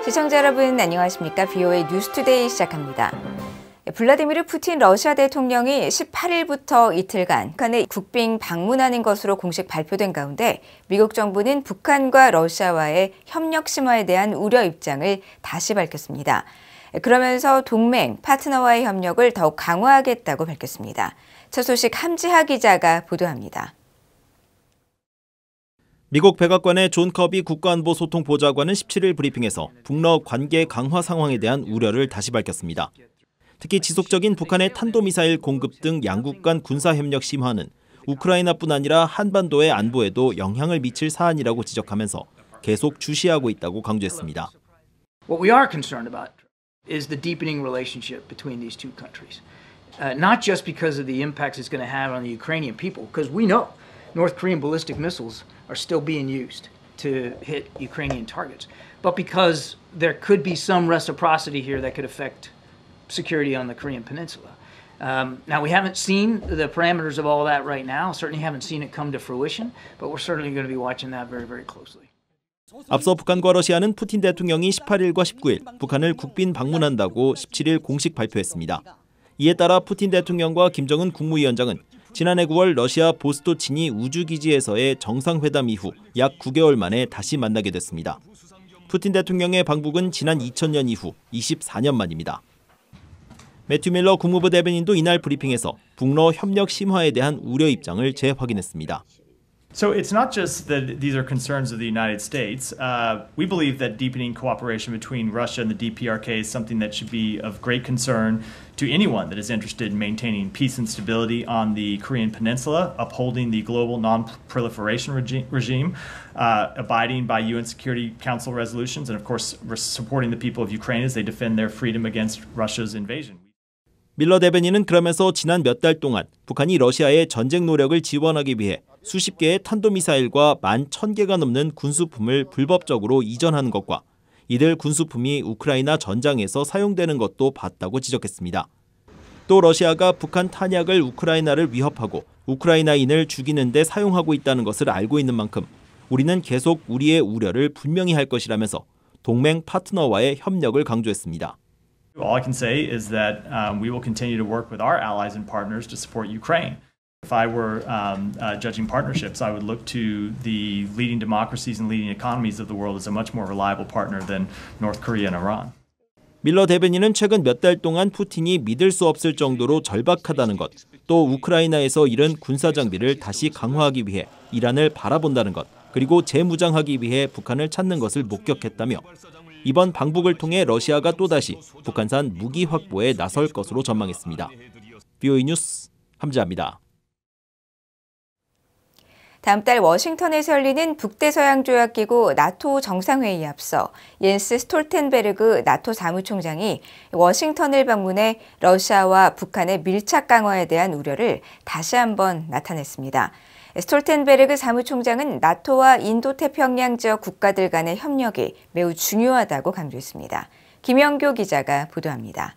시청자 여러분 안녕하십니까? BOA 뉴스투데이 시작합니다. 블라디미르 푸틴 러시아 대통령이 18일부터 이틀간 북한에 국빈 방문하는 것으로 공식 발표된 가운데 미국 정부는 북한과 러시아와의 협력 심화에 대한 우려 입장을 다시 밝혔습니다. 그러면서 동맹, 파트너와의 협력을 더욱 강화하겠다고 밝혔습니다. 첫 소식 함지하 기자가 보도합니다. 미국 백악관의 존 커비 국가안보소통보좌관은 17일 브리핑에서 북러 관계 강화 상황에 대한 우려를 다시 밝혔습니다. 특히 지속적인 북한의 탄도미사일 공급 등 양국 간 군사협력 심화는 우크라이나뿐 아니라 한반도의 안보에도 영향을 미칠 사안이라고 지적하면서 계속 주시하고 있다고 강조했습니다. What we are concerned about is the deepening relationship between these two countries. Not just because of the impacts it's going to have on the Ukrainian people, because we know North Korean ballistic missiles are still being used to hit Ukrainian targets, but because there could be some reciprocity here that could affect security on the Korean Peninsula. Now, we haven't seen the parameters of all that right now, certainly haven't seen it come to fruition, but we're certainly going to be watching that very, very closely. 앞서 북한과 러시아는 푸틴 대통령이 18일과 19일 북한을 국빈 방문한다고 17일 공식 발표했습니다. 이에 따라 푸틴 대통령과 김정은 국무위원장은 지난해 9월 러시아 보스토치니 우주기지에서의 정상회담 이후 약 9개월 만에 다시 만나게 됐습니다. 푸틴 대통령의 방북은 지난 2000년 이후 24년 만입니다. 매튜 밀러 국무부 대변인도 이날 브리핑에서 북러 협력 심화에 대한 우려 입장을 재확인했습니다. So it's not just that these are concerns of the United States. We believe that deepening cooperation between Russia and the DPRK is something that should be of great concern to anyone that is interested in maintaining peace and stability on the Korean Peninsula, upholding the global non-proliferation regime, abiding by UN Security Council resolutions, and of course supporting the people of Ukraine as they defend their freedom against Russia's invasion. 밀러 대변인은 그러면서 지난 몇 달 동안 북한이 러시아의 전쟁 노력을 지원하기 위해 수십 개의 탄도미사일과 11,000개가 넘는 군수품을 불법적으로 이전하는 것과 이들 군수품이 우크라이나 전장에서 사용되는 것도 봤다고 지적했습니다. 또 러시아가 북한 탄약을 우크라이나를 위협하고 우크라이나인을 죽이는 데 사용하고 있다는 것을 알고 있는 만큼 우리는 계속 우리의 우려를 분명히 할 것이라면서 동맹 파트너와의 협력을 강조했습니다. All I can say is that we will continue to work with our allies and partners to support Ukraine. If I were judging partnerships, I would look to the leading democracies and leading economies of the world as a much more reliable partner than North Korea and Iran. 밀러 대변인은 최근 몇 달 동안 푸틴이 믿을 수 없을 정도로 절박하다는 것, 또 우크라이나에서 잃은 군사 장비를 다시 강화하기 위해 이란을 바라본다는 것, 그리고 재무장하기 위해 북한을 찾는 것을 목격했다며 이번 방북을 통해 러시아가 또다시 북한산 무기 확보에 나설 것으로 전망했습니다. BOA 뉴스 함지하입니다. 다음 달 워싱턴에서 열리는 북대서양조약기구 나토 정상회의에 앞서 옌스 스톨텐베르그 나토 사무총장이 워싱턴을 방문해 러시아와 북한의 밀착 강화에 대한 우려를 다시 한번 나타냈습니다. 스톨텐베르그 사무총장은 나토와 인도태평양 지역 국가들 간의 협력이 매우 중요하다고 강조했습니다. 김영교 기자가 보도합니다.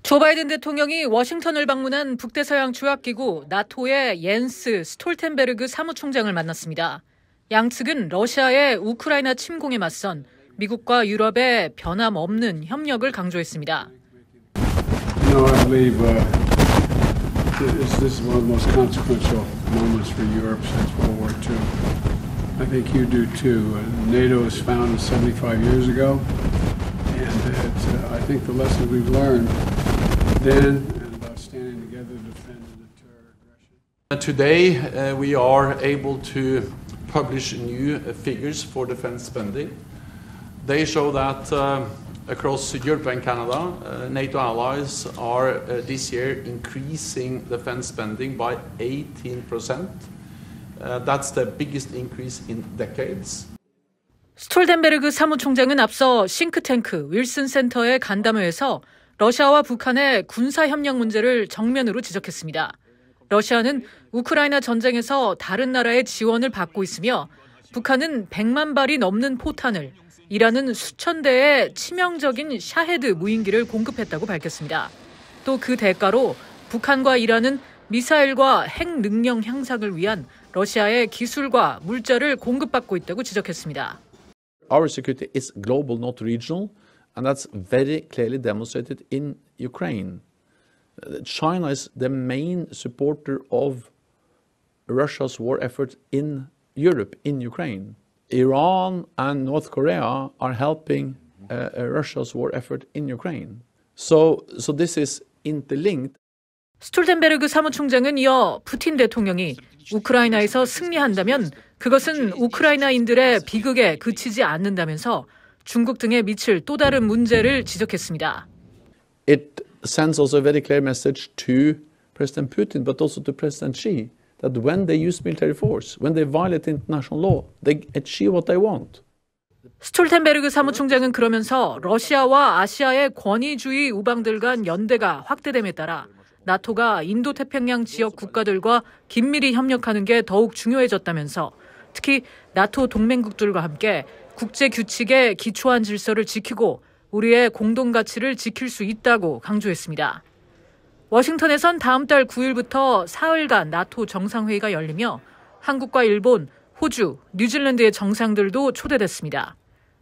조 바이든 대통령이 워싱턴을 방문한 북대서양 조약기구 나토의 옌스 스톨텐베르그 사무총장을 만났습니다. 양측은 러시아의 우크라이나 침공에 맞선 미국과 유럽의 변함없는 협력을 강조했습니다. This is one of the most consequential moments for Europe since World War II. I think you do too. NATO was founded 75 years ago, and I think the lessons we've learned then and about standing together to defend and deter aggression. Today, we are able to publish new figures for defense spending. They show that across Europe and Canada, NATO allies are this year increasing defense spending by 18%. That's the biggest increase in decades. 스톨텐베르그 사무총장은 앞서 싱크탱크 윌슨 센터의 간담회에서 러시아와 북한의 군사협력 문제를 정면으로 지적했습니다. 러시아는 우크라이나 전쟁에서 다른 나라의 지원을 받고 있으며 북한은 100만 발이 넘는 포탄을 이란은 수천 대의 치명적인 샤헤드 무인기를 공급했다고 밝혔습니다. 또 그 대가로 북한과 이란은 미사일과 핵 능력 향상을 위한 러시아의 기술과 물자를 공급받고 있다고 지적했습니다. Our security is global, not regional, and that's very clearly demonstrated in Ukraine. China is the main supporter of Russia's war effort in Europe, in Ukraine. Iran and North Korea are helping Russia's war effort in Ukraine. So this is interlinked. 스톨텐베르그 사무총장은 이어 푸틴 대통령이 우크라이나에서 승리한다면 그것은 우크라이나인들의 비극에 그치지 않는다면서 중국 등에 미칠 또 다른 문제를 지적했습니다. It sends also a very clear message to President Putin, but also to President Xi, that when they use military force, when they violate international law, they achieve what they want. 스톨텐베르그 사무총장은 그러면서 러시아와 아시아의 권위주의 우방들 간 연대가 확대됨에 따라 나토가 인도태평양 지역 국가들과 긴밀히 협력하는 게 더욱 중요해졌다면서 특히 나토 동맹국들과 함께 국제 규칙에 기초한 질서를 지키고 우리의 공동 가치를 지킬 수 있다고 강조했습니다. 워싱턴에선 다음 달 9일부터 사흘간 나토 정상회의가 열리며 한국과 일본, 호주, 뉴질랜드의 정상들도 초대됐습니다.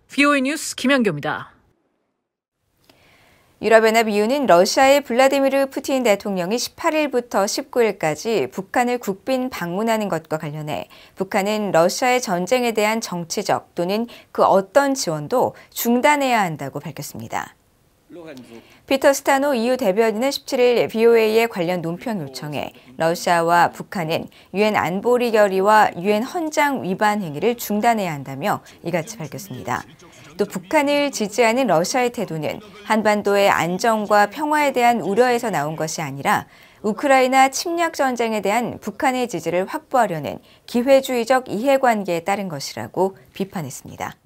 VOA 뉴스 김연경입니다. 유럽연합 EU는 러시아의 블라디미르 푸틴 대통령이 18일부터 19일까지 북한을 국빈 방문하는 것과 관련해 북한은 러시아의 전쟁에 대한 정치적 또는 그 어떤 지원도 중단해야 한다고 밝혔습니다. 피터 스타노 EU 대변인은 17일 VOA의 관련 논평 요청에 러시아와 북한은 유엔 안보리 결의와 유엔 헌장 위반 행위를 중단해야 한다며 이같이 밝혔습니다. 또 북한을 지지하는 러시아의 태도는 한반도의 안정과 평화에 대한 우려에서 나온 것이 아니라 우크라이나 침략 전쟁에 대한 북한의 지지를 확보하려는 기회주의적 이해관계에 따른 것이라고 비판했습니다.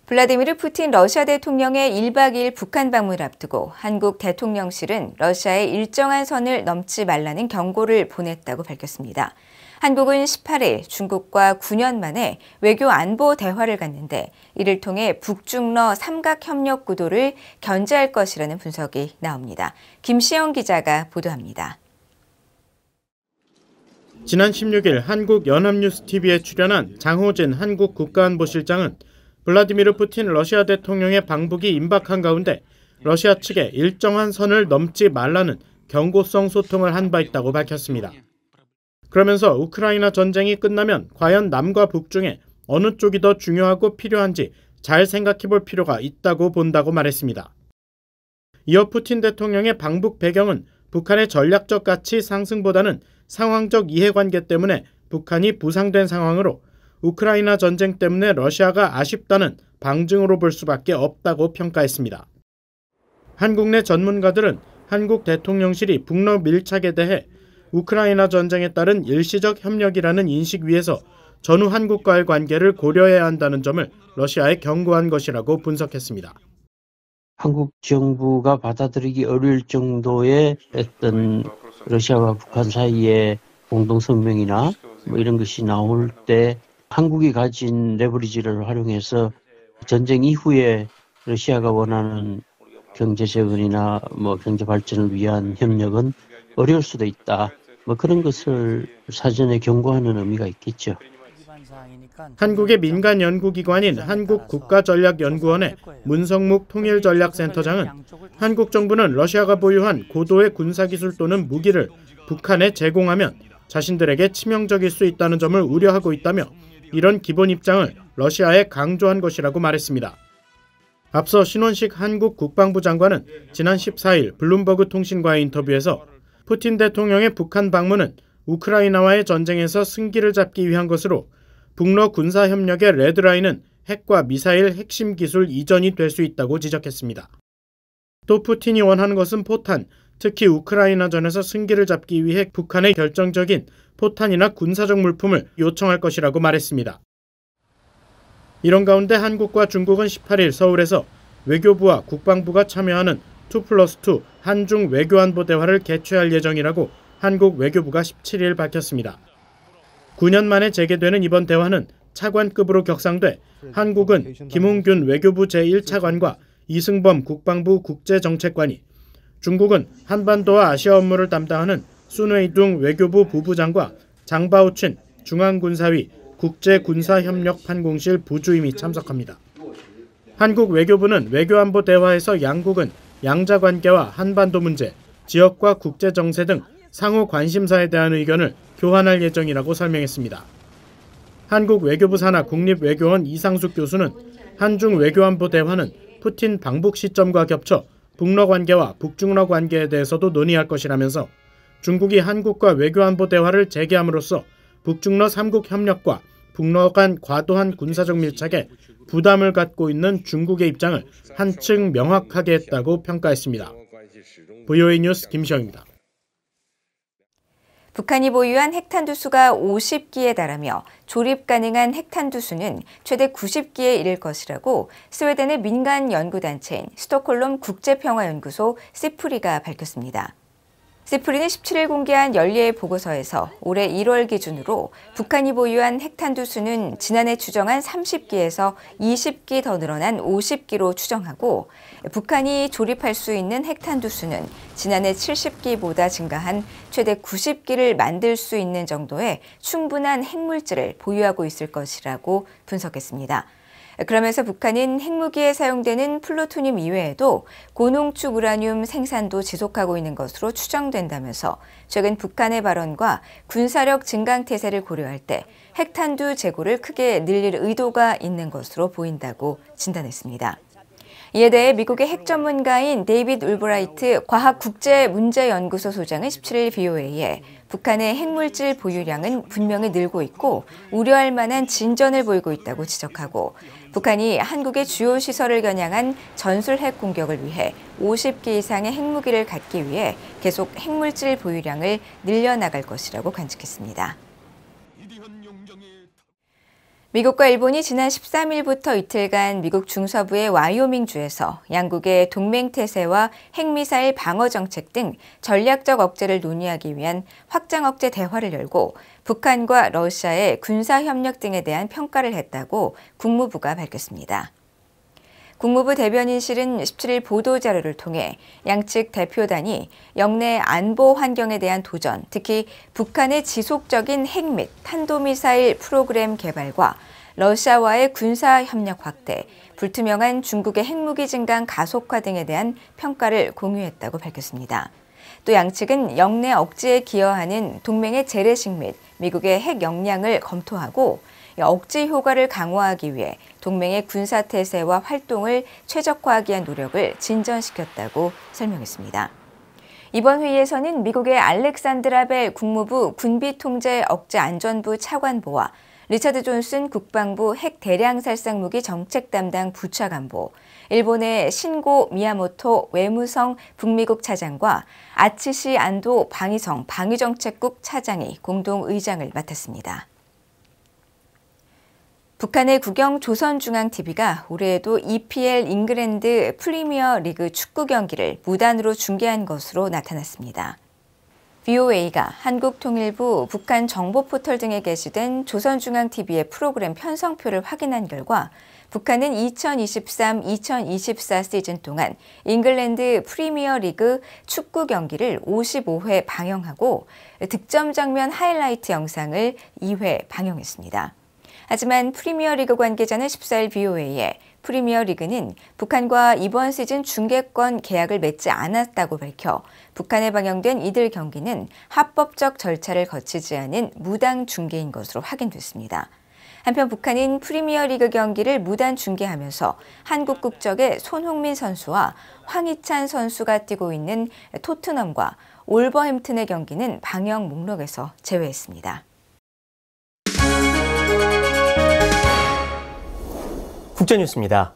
블라디미르 푸틴 러시아 대통령의 1박 2일 북한 방문을 앞두고 한국 대통령실은 러시아의 일정한 선을 넘지 말라는 경고를 보냈다고 밝혔습니다. 한국은 18일 중국과 9년 만에 외교 안보 대화를 갖는데 이를 통해 북중러 삼각협력 구도를 견제할 것이라는 분석이 나옵니다. 김시영 기자가 보도합니다. 지난 16일 한국 연합뉴스TV에 출연한 장호진 한국 국가안보실장은 블라디미르 푸틴 러시아 대통령의 방북이 임박한 가운데 러시아 측에 일정한 선을 넘지 말라는 경고성 소통을 한 바 있다고 밝혔습니다. 그러면서 우크라이나 전쟁이 끝나면 과연 남과 북 중에 어느 쪽이 더 중요하고 필요한지 잘 생각해 볼 필요가 있다고 본다고 말했습니다. 이어 푸틴 대통령의 방북 배경은 북한의 전략적 가치 상승보다는 상황적 이해관계 때문에 북한이 부상된 상황으로 우크라이나 전쟁 때문에 러시아가 아쉽다는 방증으로 볼 수밖에 없다고 평가했습니다. 한국 내 전문가들은 한국 대통령실이 북러 밀착에 대해 우크라이나 전쟁에 따른 일시적 협력이라는 인식 위에서 전후 한국과의 관계를 고려해야 한다는 점을 러시아에 경고한 것이라고 분석했습니다. 한국 정부가 받아들이기 어려울 정도의 어떤 러시아와 북한 사이의 공동성명이나 이런 것이 나올 때 한국이 가진 레버리지를 활용해서 전쟁 이후에 러시아가 원하는 경제 재건이나 경제 발전을 위한 협력은 어려울 수도 있다. 그런 것을 사전에 경고하는 의미가 있겠죠. 한국의 민간 연구기관인 한국국가전략연구원의 문성묵 통일전략센터장은 한국 정부는 러시아가 보유한 고도의 군사기술 또는 무기를 북한에 제공하면 자신들에게 치명적일 수 있다는 점을 우려하고 있다며 이런 기본 입장을 러시아에 강조한 것이라고 말했습니다. 앞서 신원식 한국 국방부 장관은 지난 14일 블룸버그 통신과의 인터뷰에서 푸틴 대통령의 북한 방문은 우크라이나와의 전쟁에서 승기를 잡기 위한 것으로 북러 군사협력의 레드라인은 핵과 미사일 핵심 기술 이전이 될 수 있다고 지적했습니다. 또 푸틴이 원하는 것은 포탄, 특히 우크라이나전에서 승기를 잡기 위해 북한의 결정적인 포탄이나 군사적 물품을 요청할 것이라고 말했습니다. 이런 가운데 한국과 중국은 18일 서울에서 외교부와 국방부가 참여하는 2+2 한중 외교안보 대화를 개최할 예정이라고 한국 외교부가 17일 밝혔습니다. 9년 만에 재개되는 이번 대화는 차관급으로 격상돼 한국은 김웅균 외교부 제1차관과 이승범 국방부 국제정책관이, 중국은 한반도와 아시아 업무를 담당하는 순웨이둥 외교부 부부장과 장바오친 중앙군사위 국제군사협력판공실 부주임이 참석합니다. 한국 외교부는 외교안보 대화에서 양국은 양자관계와 한반도 문제, 지역과 국제정세 등 상호 관심사에 대한 의견을 교환할 예정이라고 설명했습니다. 한국 외교부 산하 국립외교원 이상숙 교수는 한중 외교안보 대화는 푸틴 방북 시점과 겹쳐 북러 관계와 북중러 관계에 대해서도 논의할 것이라면서 중국이 한국과 외교안보 대화를 재개함으로써 북중러 3국 협력과 북러 간 과도한 군사적 밀착에 부담을 갖고 있는 중국의 입장을 한층 명확하게 했다고 평가했습니다. VOA 뉴스 김시영입니다. 북한이 보유한 핵탄두 수가 50기에 달하며 조립 가능한 핵탄두 수는 최대 90기에 이를 것이라고 스웨덴의 민간 연구단체인 스톡홀름 국제평화연구소 시프리가 밝혔습니다. 시프리는 17일 공개한 연례 보고서에서 올해 1월 기준으로 북한이 보유한 핵탄두 수는 지난해 추정한 30기에서 20기 더 늘어난 50기로 추정하고 북한이 조립할 수 있는 핵탄두 수는 지난해 70기보다 증가한 최대 90기를 만들 수 있는 정도의 충분한 핵물질을 보유하고 있을 것이라고 분석했습니다. 그러면서 북한은 핵무기에 사용되는 플루토늄 이외에도 고농축 우라늄 생산도 지속하고 있는 것으로 추정된다면서 최근 북한의 발언과 군사력 증강 태세를 고려할 때 핵탄두 재고를 크게 늘릴 의도가 있는 것으로 보인다고 진단했습니다. 이에 대해 미국의 핵 전문가인 데이빗 울브라이트 과학국제문제연구소 소장은 17일 VOA에 북한의 핵물질 보유량은 분명히 늘고 있고 우려할 만한 진전을 보이고 있다고 지적하고 북한이 한국의 주요 시설을 겨냥한 전술 핵 공격을 위해 50기 이상의 핵무기를 갖기 위해 계속 핵물질 보유량을 늘려나갈 것이라고 관측했습니다. 미국과 일본이 지난 13일부터 이틀간 미국 중서부의 와이오밍주에서 양국의 동맹 태세와 핵미사일 방어 정책 등 전략적 억제를 논의하기 위한 확장 억제 대화를 열고 북한과 러시아의 군사협력 등에 대한 평가를 했다고 국무부가 밝혔습니다. 국무부 대변인실은 17일 보도자료를 통해 양측 대표단이 영내 안보 환경에 대한 도전, 특히 북한의 지속적인 핵 및 탄도미사일 프로그램 개발과 러시아와의 군사협력 확대, 불투명한 중국의 핵무기 증강 가속화 등에 대한 평가를 공유했다고 밝혔습니다. 또 양측은 영내 억제에 기여하는 동맹의 재래식 및 미국의 핵 역량을 검토하고 억제 효과를 강화하기 위해 동맹의 군사태세와 활동을 최적화하기 위한 노력을 진전시켰다고 설명했습니다. 이번 회의에서는 미국의 알렉산드라 벨 국무부 군비통제억제안전부 차관보와 리차드 존슨 국방부 핵 대량살상무기 정책 담당 부차관보, 일본의 신고 미야모토 외무성 북미국 차장과 아츠시 안도 방위성 방위정책국 차장이 공동의장을 맡았습니다. 북한의 국영 조선중앙TV가 올해에도 EPL 잉글랜드 프리미어 리그 축구 경기를 무단으로 중계한 것으로 나타났습니다. VOA가 한국통일부 북한 정보포털 등에 게시된 조선중앙TV의 프로그램 편성표를 확인한 결과 북한은 2023-2024 시즌 동안 잉글랜드 프리미어 리그 축구 경기를 55회 방영하고 득점 장면 하이라이트 영상을 2회 방영했습니다. 하지만 프리미어리그 관계자는 14일 VOA에 프리미어리그는 북한과 이번 시즌 중계권 계약을 맺지 않았다고 밝혀 북한에 방영된 이들 경기는 합법적 절차를 거치지 않은 무당 중계인 것으로 확인됐습니다. 한편 북한은 프리미어리그 경기를 무단 중계하면서 한국 국적의 손흥민 선수와 황희찬 선수가 뛰고 있는 토트넘과 올버햄튼의 경기는 방영 목록에서 제외했습니다. 국제뉴스입니다.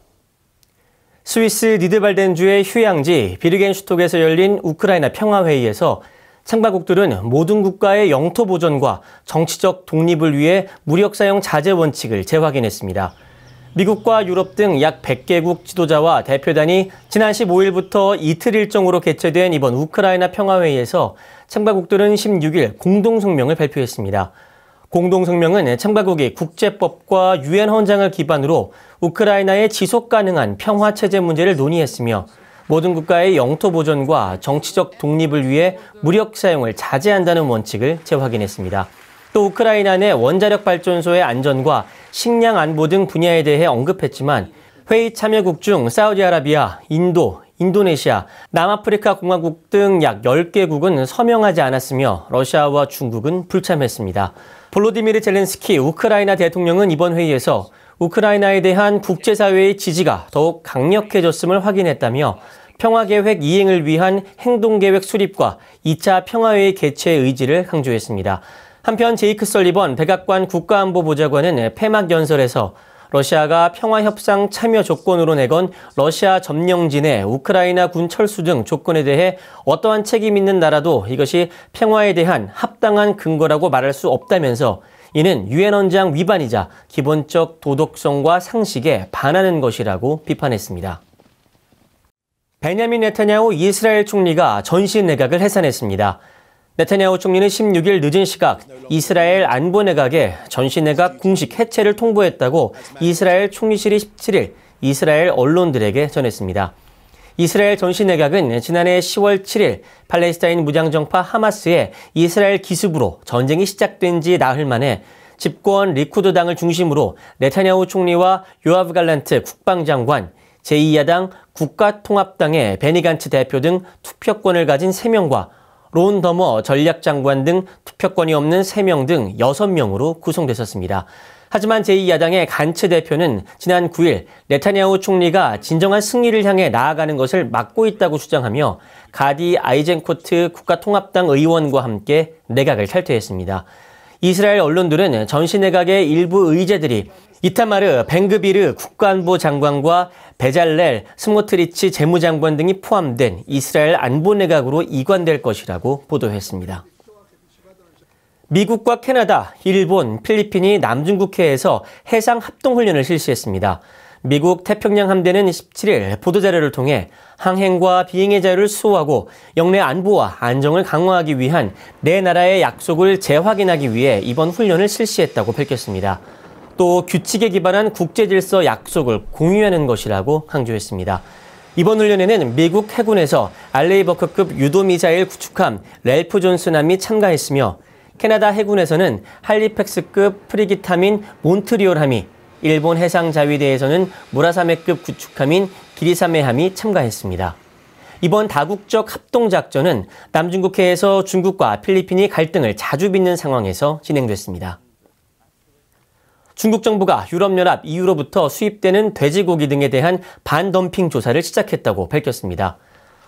스위스 니드발덴주의 휴양지 비르겐슈톡에서 열린 우크라이나 평화회의에서 참가국들은 모든 국가의 영토 보전과 정치적 독립을 위해 무력 사용 자제 원칙을 재확인했습니다. 미국과 유럽 등 약 100개국 지도자와 대표단이 지난 15일부터 이틀 일정으로 개최된 이번 우크라이나 평화회의에서 참가국들은 16일 공동성명을 발표했습니다. 공동성명은 참가국이 국제법과 유엔 헌장을 기반으로 우크라이나의 지속 가능한 평화체제 문제를 논의했으며 모든 국가의 영토 보전과 정치적 독립을 위해 무력 사용을 자제한다는 원칙을 재확인했습니다. 또 우크라이나 내 원자력 발전소의 안전과 식량 안보 등 분야에 대해 언급했지만 회의 참여국 중 사우디아라비아, 인도, 인도네시아, 남아프리카 공화국 등 약 10개국은 서명하지 않았으며 러시아와 중국은 불참했습니다. 볼로디미르 젤렌스키 우크라이나 대통령은 이번 회의에서 우크라이나에 대한 국제사회의 지지가 더욱 강력해졌음을 확인했다며 평화계획 이행을 위한 행동계획 수립과 2차 평화회의 개최의 의지를 강조했습니다. 한편 제이크 설리번 백악관 국가안보보좌관은 폐막 연설에서 러시아가 평화협상 참여 조건으로 내건 러시아 점령진의 우크라이나 군 철수 등 조건에 대해 어떠한 책임 있는 나라도 이것이 평화에 대한 합당한 근거라고 말할 수 없다면서 이는 유엔 헌장 위반이자 기본적 도덕성과 상식에 반하는 것이라고 비판했습니다. 베냐민 네타냐후 이스라엘 총리가 전신 내각을 해산했습니다. 네타냐후 총리는 16일 늦은 시각 이스라엘 안보내각에 전신 내각 공식 해체를 통보했다고 이스라엘 총리실이 17일 이스라엘 언론들에게 전했습니다. 이스라엘 전신 내각은 지난해 10월 7일 팔레스타인 무장정파 하마스의 이스라엘 기습으로 전쟁이 시작된 지 나흘 만에 집권 리쿠드당을 중심으로 네타냐후 총리와 요아브 갈란트 국방장관, 제2야당 국가통합당의 베니 간츠 대표 등 투표권을 가진 3명과 론 더머 전략장관 등 투표권이 없는 3명 등 6명으로 구성됐었습니다. 하지만 제2야당의 간츠 대표는 지난 9일 네타냐후 총리가 진정한 승리를 향해 나아가는 것을 막고 있다고 주장하며 가디 아이젠코트 국가통합당 의원과 함께 내각을 탈퇴했습니다. 이스라엘 언론들은 전신 내각의 일부 의제들이 이타마르 벤그비르 국가안보 장관과 베잘렐 스모트리치 재무장관 등이 포함된 이스라엘 안보 내각으로 이관될 것이라고 보도했습니다. 미국과 캐나다, 일본, 필리핀이 남중국해에서 해상 합동훈련을 실시했습니다. 미국 태평양 함대는 17일 보도자료를 통해 항행과 비행의 자유를 수호하고 영내 안보와 안정을 강화하기 위한 네 나라의 약속을 재확인하기 위해 이번 훈련을 실시했다고 밝혔습니다. 또 규칙에 기반한 국제질서 약속을 공유하는 것이라고 강조했습니다. 이번 훈련에는 미국 해군에서 알레이버크급 유도미사일 구축함 랠프 존슨함이 참가했으며 캐나다 해군에서는 할리팩스급 프리기타민 몬트리올함이, 일본 해상자위대에서는 무라사메급 구축함인 기리사메함이 참가했습니다. 이번 다국적 합동작전은 남중국해에서 중국과 필리핀이 갈등을 자주 빚는 상황에서 진행됐습니다. 중국 정부가 유럽연합 EU로부터 수입되는 돼지고기 등에 대한 반덤핑 조사를 시작했다고 밝혔습니다.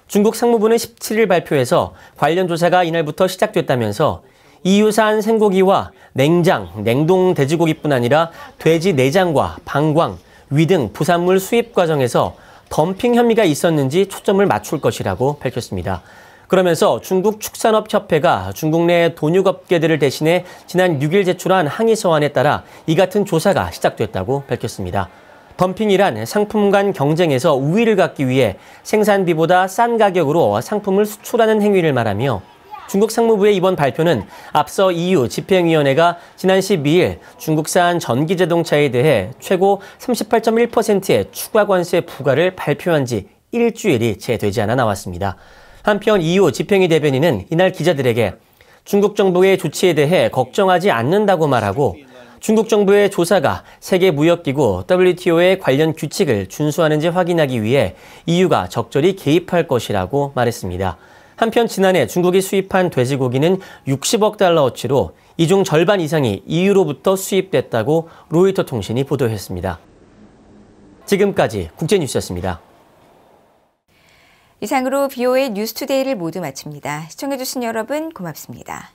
중국 상무부는 17일 발표에서 관련 조사가 이날부터 시작됐다면서 EU산 생고기와 냉장, 냉동 돼지고기뿐 아니라 돼지 내장과 방광, 위 등 부산물 수입 과정에서 덤핑 혐의가 있었는지 초점을 맞출 것이라고 밝혔습니다. 그러면서 중국 축산업협회가 중국 내 돈육업계들을 대신해 지난 6일 제출한 항의 서한에 따라 이 같은 조사가 시작됐다고 밝혔습니다. 덤핑이란 상품 간 경쟁에서 우위를 갖기 위해 생산비보다 싼 가격으로 상품을 수출하는 행위를 말하며 중국 상무부의 이번 발표는 앞서 EU 집행위원회가 지난 12일 중국산 전기자동차에 대해 최고 38.1%의 추가 관세 부과를 발표한 지 일주일이 채 되지 않아 나왔습니다. 한편 EU 집행위 대변인은 이날 기자들에게 중국 정부의 조치에 대해 걱정하지 않는다고 말하고 중국 정부의 조사가 세계무역기구 WTO의 관련 규칙을 준수하는지 확인하기 위해 EU가 적절히 개입할 것이라고 말했습니다. 한편 지난해 중국이 수입한 돼지고기는 60억 달러어치로 이 중 절반 이상이 EU로부터 수입됐다고 로이터 통신이 보도했습니다. 지금까지 국제뉴스였습니다. 이상으로 BOA 뉴스투데이를 모두 마칩니다. 시청해주신 여러분 고맙습니다.